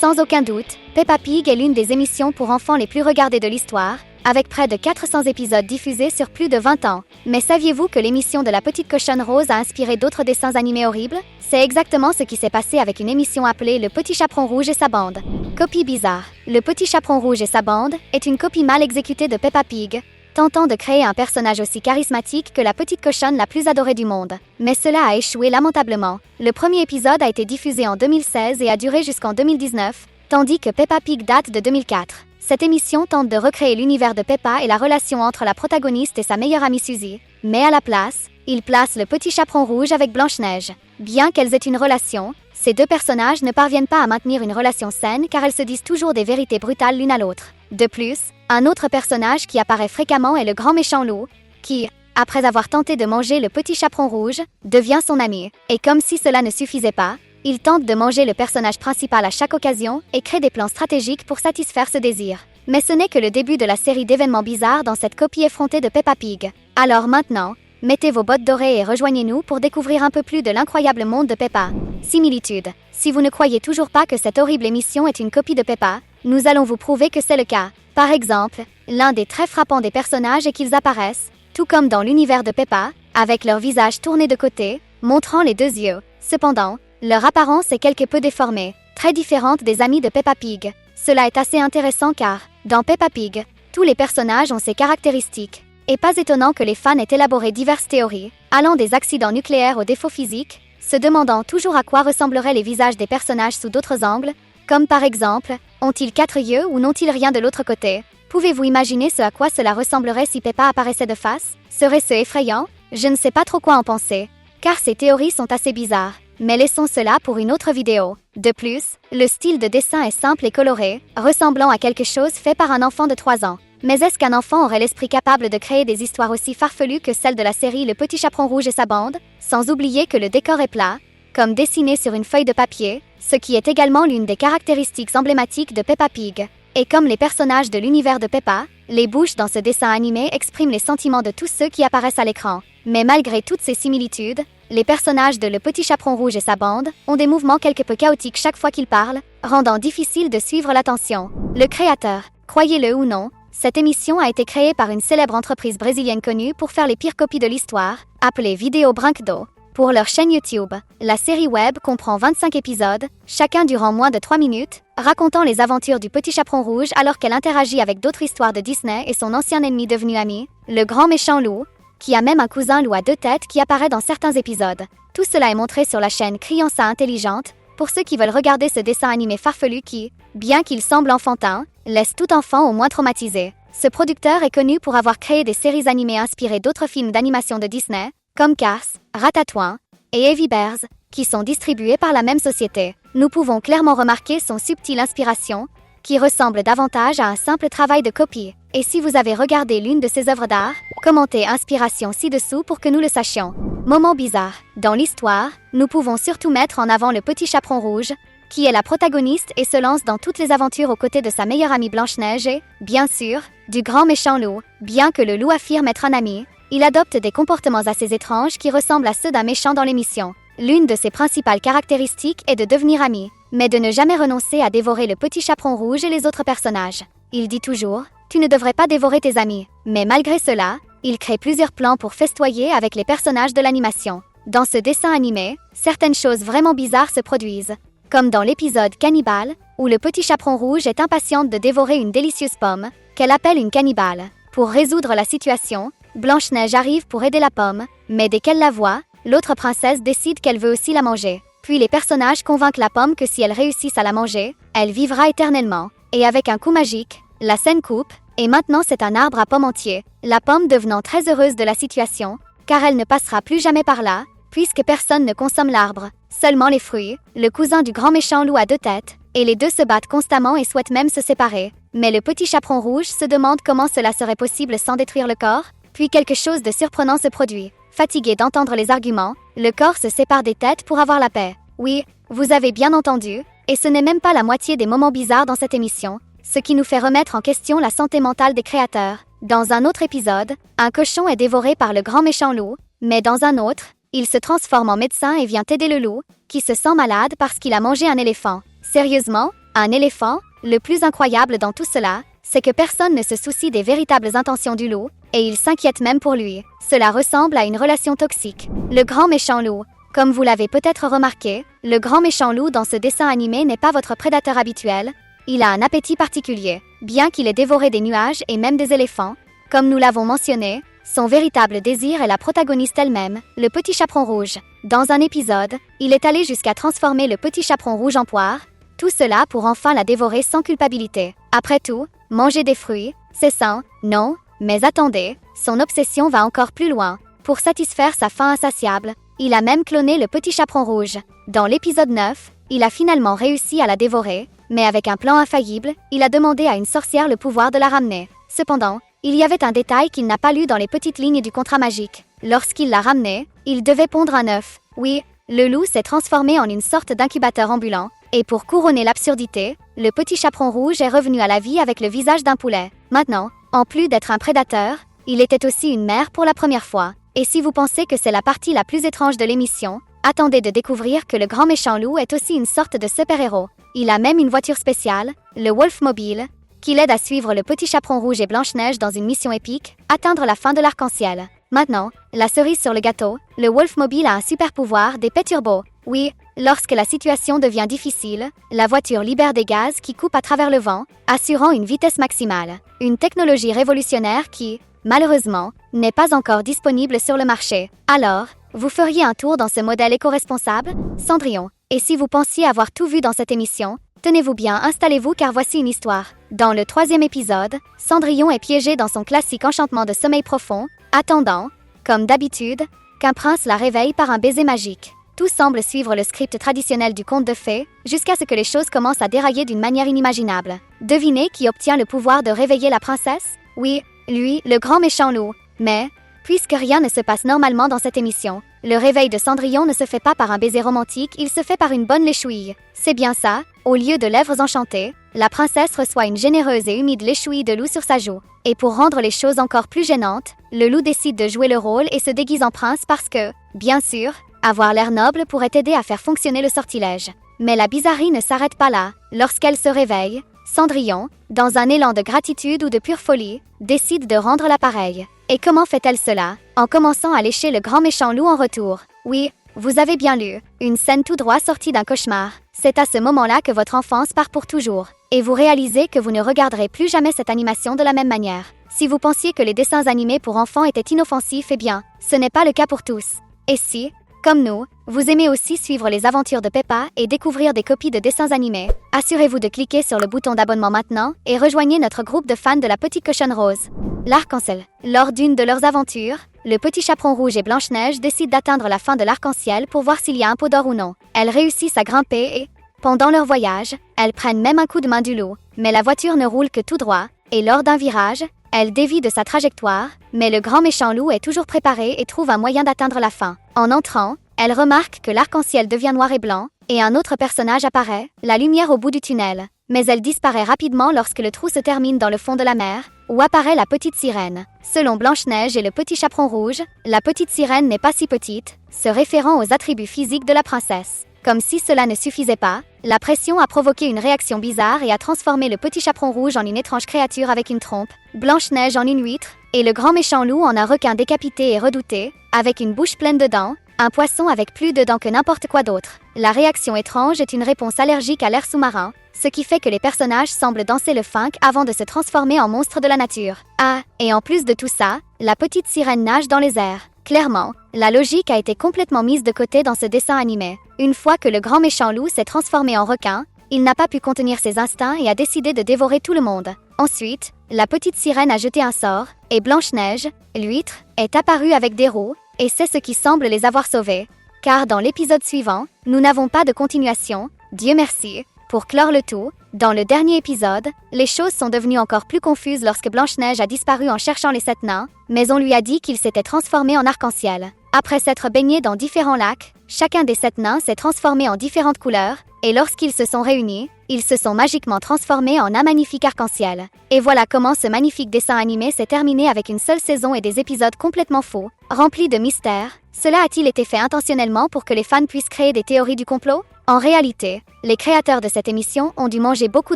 Sans aucun doute, Peppa Pig est l'une des émissions pour enfants les plus regardées de l'histoire, avec près de 400 épisodes diffusés sur plus de 20 ans. Mais saviez-vous que l'émission de la petite cochonne rose a inspiré d'autres dessins animés horribles? C'est exactement ce qui s'est passé avec une émission appelée Le Petit Chaperon Rouge et sa bande. Copie bizarre. Le Petit Chaperon Rouge et sa bande est une copie mal exécutée de Peppa Pig, tentant de créer un personnage aussi charismatique que la petite cochonne la plus adorée du monde. Mais cela a échoué lamentablement. Le premier épisode a été diffusé en 2016 et a duré jusqu'en 2019, tandis que Peppa Pig date de 2004. Cette émission tente de recréer l'univers de Peppa et la relation entre la protagoniste et sa meilleure amie Suzy, mais à la place, il place le petit chaperon rouge avec Blanche-Neige. Bien qu'elles aient une relation, ces deux personnages ne parviennent pas à maintenir une relation saine car elles se disent toujours des vérités brutales l'une à l'autre. De plus, un autre personnage qui apparaît fréquemment est le grand méchant loup, qui, après avoir tenté de manger le petit chaperon rouge, devient son ami. Et comme si cela ne suffisait pas, il tente de manger le personnage principal à chaque occasion et crée des plans stratégiques pour satisfaire ce désir. Mais ce n'est que le début de la série d'événements bizarres dans cette copie effrontée de Peppa Pig. Alors maintenant, mettez vos bottes dorées et rejoignez-nous pour découvrir un peu plus de l'incroyable monde de Peppa. Similitude. Si vous ne croyez toujours pas que cette horrible émission est une copie de Peppa, nous allons vous prouver que c'est le cas. Par exemple, l'un des traits frappants des personnages est qu'ils apparaissent, tout comme dans l'univers de Peppa, avec leur visage tourné de côté, montrant les deux yeux. Cependant, leur apparence est quelque peu déformée, très différente des amis de Peppa Pig. Cela est assez intéressant car, dans Peppa Pig, tous les personnages ont ces caractéristiques. Et pas étonnant que les fans aient élaboré diverses théories, allant des accidents nucléaires aux défauts physiques, se demandant toujours à quoi ressembleraient les visages des personnages sous d'autres angles, comme par exemple, ont-ils 4 yeux ou n'ont-ils rien de l'autre côté? Pouvez-vous imaginer ce à quoi cela ressemblerait si Peppa apparaissait de face? Serait-ce effrayant? Je ne sais pas trop quoi en penser, car ces théories sont assez bizarres. Mais laissons cela pour une autre vidéo. De plus, le style de dessin est simple et coloré, ressemblant à quelque chose fait par un enfant de 3 ans. Mais est-ce qu'un enfant aurait l'esprit capable de créer des histoires aussi farfelues que celle de la série Le Petit Chaperon Rouge et sa bande? Sans oublier que le décor est plat, comme dessiné sur une feuille de papier, ce qui est également l'une des caractéristiques emblématiques de Peppa Pig. Et comme les personnages de l'univers de Peppa, les bouches dans ce dessin animé expriment les sentiments de tous ceux qui apparaissent à l'écran. Mais malgré toutes ces similitudes, les personnages de Le Petit Chaperon Rouge et sa bande ont des mouvements quelque peu chaotiques chaque fois qu'ils parlent, rendant difficile de suivre l'attention. Le créateur, croyez-le ou non, cette émission a été créée par une célèbre entreprise brésilienne connue pour faire les pires copies de l'histoire, appelée Vidéo Brincdo, pour leur chaîne YouTube. La série web comprend 25 épisodes, chacun durant moins de 3 minutes, racontant les aventures du Petit Chaperon Rouge alors qu'elle interagit avec d'autres histoires de Disney et son ancien ennemi devenu ami, le grand méchant loup, qui a même un cousin loup à 2 têtes qui apparaît dans certains épisodes. Tout cela est montré sur la chaîne Criança Intelligente, pour ceux qui veulent regarder ce dessin animé farfelu qui, bien qu'il semble enfantin, laisse tout enfant au moins traumatisé. Ce producteur est connu pour avoir créé des séries animées inspirées d'autres films d'animation de Disney, comme Cars, Ratatouille et Heavy Bears, qui sont distribués par la même société. Nous pouvons clairement remarquer son subtile inspiration, qui ressemble davantage à un simple travail de copie. Et si vous avez regardé l'une de ses œuvres d'art, commentez inspiration ci-dessous pour que nous le sachions. Moment bizarre. Dans l'histoire, nous pouvons surtout mettre en avant le Petit Chaperon Rouge, qui est la protagoniste et se lance dans toutes les aventures aux côtés de sa meilleure amie Blanche-Neige et, bien sûr, du grand méchant loup. Bien que le loup affirme être un ami, il adopte des comportements assez étranges qui ressemblent à ceux d'un méchant dans l'émission. L'une de ses principales caractéristiques est de devenir ami, mais de ne jamais renoncer à dévorer le Petit Chaperon Rouge et les autres personnages. Il dit toujours « Tu ne devrais pas dévorer tes amis ». Mais malgré cela, il crée plusieurs plans pour festoyer avec les personnages de l'animation. Dans ce dessin animé, certaines choses vraiment bizarres se produisent, comme dans l'épisode Cannibale, où le Petit Chaperon Rouge est impatiente de dévorer une délicieuse pomme, qu'elle appelle une cannibale. Pour résoudre la situation, Blanche-Neige arrive pour aider la pomme, mais dès qu'elle la voit, l'autre princesse décide qu'elle veut aussi la manger. Puis les personnages convainquent la pomme que si elle réussit à la manger, elle vivra éternellement. Et avec un coup magique, la scène coupe, et maintenant c'est un arbre à pommes entier, la pomme devenant très heureuse de la situation, car elle ne passera plus jamais par là, puisque personne ne consomme l'arbre, seulement les fruits, le cousin du grand méchant loup à 2 têtes, et les deux se battent constamment et souhaitent même se séparer. Mais le Petit Chaperon Rouge se demande comment cela serait possible sans détruire le corps, puis quelque chose de surprenant se produit. Fatigué d'entendre les arguments, le corps se sépare des têtes pour avoir la paix. Oui, vous avez bien entendu, et ce n'est même pas la moitié des moments bizarres dans cette émission, ce qui nous fait remettre en question la santé mentale des créateurs. Dans un autre épisode, un cochon est dévoré par le grand méchant loup, mais dans un autre, il se transforme en médecin et vient aider le loup, qui se sent malade parce qu'il a mangé un éléphant. Sérieusement, un éléphant? Le plus incroyable dans tout cela, c'est que personne ne se soucie des véritables intentions du loup, et il s'inquiète même pour lui. Cela ressemble à une relation toxique. Le grand méchant loup. Comme vous l'avez peut-être remarqué, le grand méchant loup dans ce dessin animé n'est pas votre prédateur habituel. Il a un appétit particulier. Bien qu'il ait dévoré des nuages et même des éléphants, comme nous l'avons mentionné, son véritable désir est la protagoniste elle-même, le petit chaperon rouge. Dans un épisode, il est allé jusqu'à transformer le petit chaperon rouge en poire, tout cela pour enfin la dévorer sans culpabilité. Après tout, manger des fruits, c'est sain, non, mais attendez, son obsession va encore plus loin. Pour satisfaire sa faim insatiable, il a même cloné le petit chaperon rouge. Dans l'épisode 9, il a finalement réussi à la dévorer, mais avec un plan infaillible, il a demandé à une sorcière le pouvoir de la ramener. Cependant, il y avait un détail qu'il n'a pas lu dans les petites lignes du contrat magique. Lorsqu'il l'a ramené, il devait pondre un œuf. Oui, le loup s'est transformé en une sorte d'incubateur ambulant, et pour couronner l'absurdité, le petit chaperon rouge est revenu à la vie avec le visage d'un poulet. Maintenant, en plus d'être un prédateur, il était aussi une mère pour la première fois. Et si vous pensez que c'est la partie la plus étrange de l'émission, attendez de découvrir que le grand méchant loup est aussi une sorte de super-héros. Il a même une voiture spéciale, le Wolfmobile, qui l'aide à suivre le petit chaperon rouge et Blanche-Neige dans une mission épique, atteindre la fin de l'arc-en-ciel. Maintenant, la cerise sur le gâteau, le Wolfmobile a un super pouvoir d'épée turbo. Oui, lorsque la situation devient difficile, la voiture libère des gaz qui coupent à travers le vent, assurant une vitesse maximale. Une technologie révolutionnaire qui, malheureusement, n'est pas encore disponible sur le marché. Alors, vous feriez un tour dans ce modèle éco-responsable, Cendrillon. Et si vous pensiez avoir tout vu dans cette émission, tenez-vous bien, installez-vous car voici une histoire. Dans le 3e épisode, Cendrillon est piégé dans son classique enchantement de sommeil profond, attendant, comme d'habitude, qu'un prince la réveille par un baiser magique. Tout semble suivre le script traditionnel du conte de fées, jusqu'à ce que les choses commencent à dérailler d'une manière inimaginable. Devinez qui obtient le pouvoir de réveiller la princesse? Oui, lui, le grand méchant loup. Mais, puisque rien ne se passe normalement dans cette émission, le réveil de Cendrillon ne se fait pas par un baiser romantique, il se fait par une bonne léchouille. C'est bien ça, au lieu de lèvres enchantées, la princesse reçoit une généreuse et humide léchouille de loup sur sa joue. Et pour rendre les choses encore plus gênantes, le loup décide de jouer le rôle et se déguise en prince parce que, bien sûr, avoir l'air noble pourrait aider à faire fonctionner le sortilège. Mais la bizarrerie ne s'arrête pas là. Lorsqu'elle se réveille, Cendrillon, dans un élan de gratitude ou de pure folie, décide de rendre l'appareil. Et comment fait-elle cela? En commençant à lécher le grand méchant loup en retour. Oui, vous avez bien lu, une scène tout droit sortie d'un cauchemar. C'est à ce moment-là que votre enfance part pour toujours. Et vous réalisez que vous ne regarderez plus jamais cette animation de la même manière. Si vous pensiez que les dessins animés pour enfants étaient inoffensifs, eh bien, ce n'est pas le cas pour tous. Et si, comme nous, vous aimez aussi suivre les aventures de Peppa et découvrir des copies de dessins animés, assurez-vous de cliquer sur le bouton d'abonnement maintenant et rejoignez notre groupe de fans de la petite cochonne rose. L'arc-en-ciel. Lors d'une de leurs aventures, le petit chaperon rouge et Blanche-Neige décident d'atteindre la fin de l'arc-en-ciel pour voir s'il y a un pot d'or ou non. Elles réussissent à grimper et, pendant leur voyage, elles prennent même un coup de main du loup. Mais la voiture ne roule que tout droit, et lors d'un virage, elle dévie de sa trajectoire, mais le grand méchant loup est toujours préparé et trouve un moyen d'atteindre la fin. En entrant, elle remarque que l'arc-en-ciel devient noir et blanc, et un autre personnage apparaît, la lumière au bout du tunnel. Mais elle disparaît rapidement lorsque le trou se termine dans le fond de la mer, où apparaît la petite sirène. Selon Blanche-Neige et le petit chaperon rouge, la petite sirène n'est pas si petite, se référant aux attributs physiques de la princesse. Comme si cela ne suffisait pas, la pression a provoqué une réaction bizarre et a transformé le petit chaperon rouge en une étrange créature avec une trompe, Blanche-Neige en une huître, et le grand méchant loup en un requin décapité et redouté, avec une bouche pleine de dents, un poisson avec plus de dents que n'importe quoi d'autre. La réaction étrange est une réponse allergique à l'air sous-marin, ce qui fait que les personnages semblent danser le funk avant de se transformer en monstres de la nature. Ah, et en plus de tout ça, la petite sirène nage dans les airs. Clairement, la logique a été complètement mise de côté dans ce dessin animé. Une fois que le grand méchant loup s'est transformé en requin, il n'a pas pu contenir ses instincts et a décidé de dévorer tout le monde. Ensuite, la petite sirène a jeté un sort, et Blanche-Neige, l'huître, est apparue avec des roues, et c'est ce qui semble les avoir sauvés. Car dans l'épisode suivant, nous n'avons pas de continuation, Dieu merci. Pour clore le tout, dans le dernier épisode, les choses sont devenues encore plus confuses lorsque Blanche-Neige a disparu en cherchant les 7 nains, mais on lui a dit qu'il s'était transformé en arc-en-ciel. Après s'être baigné dans différents lacs, chacun des 7 nains s'est transformé en différentes couleurs, et lorsqu'ils se sont réunis, ils se sont magiquement transformés en un magnifique arc-en-ciel. Et voilà comment ce magnifique dessin animé s'est terminé avec une seule saison et des épisodes complètement faux, remplis de mystères. Cela a-t-il été fait intentionnellement pour que les fans puissent créer des théories du complot? En réalité, les créateurs de cette émission ont dû manger beaucoup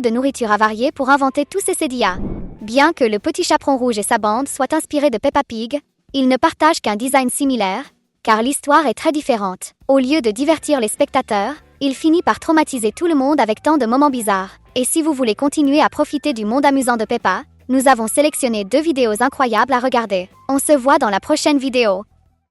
de nourriture avariée pour inventer tous ces CDA. Bien que le petit chaperon rouge et sa bande soient inspirés de Peppa Pig, ils ne partagent qu'un design similaire, car l'histoire est très différente. Au lieu de divertir les spectateurs, il finit par traumatiser tout le monde avec tant de moments bizarres. Et si vous voulez continuer à profiter du monde amusant de Peppa, nous avons sélectionné 2 vidéos incroyables à regarder. On se voit dans la prochaine vidéo.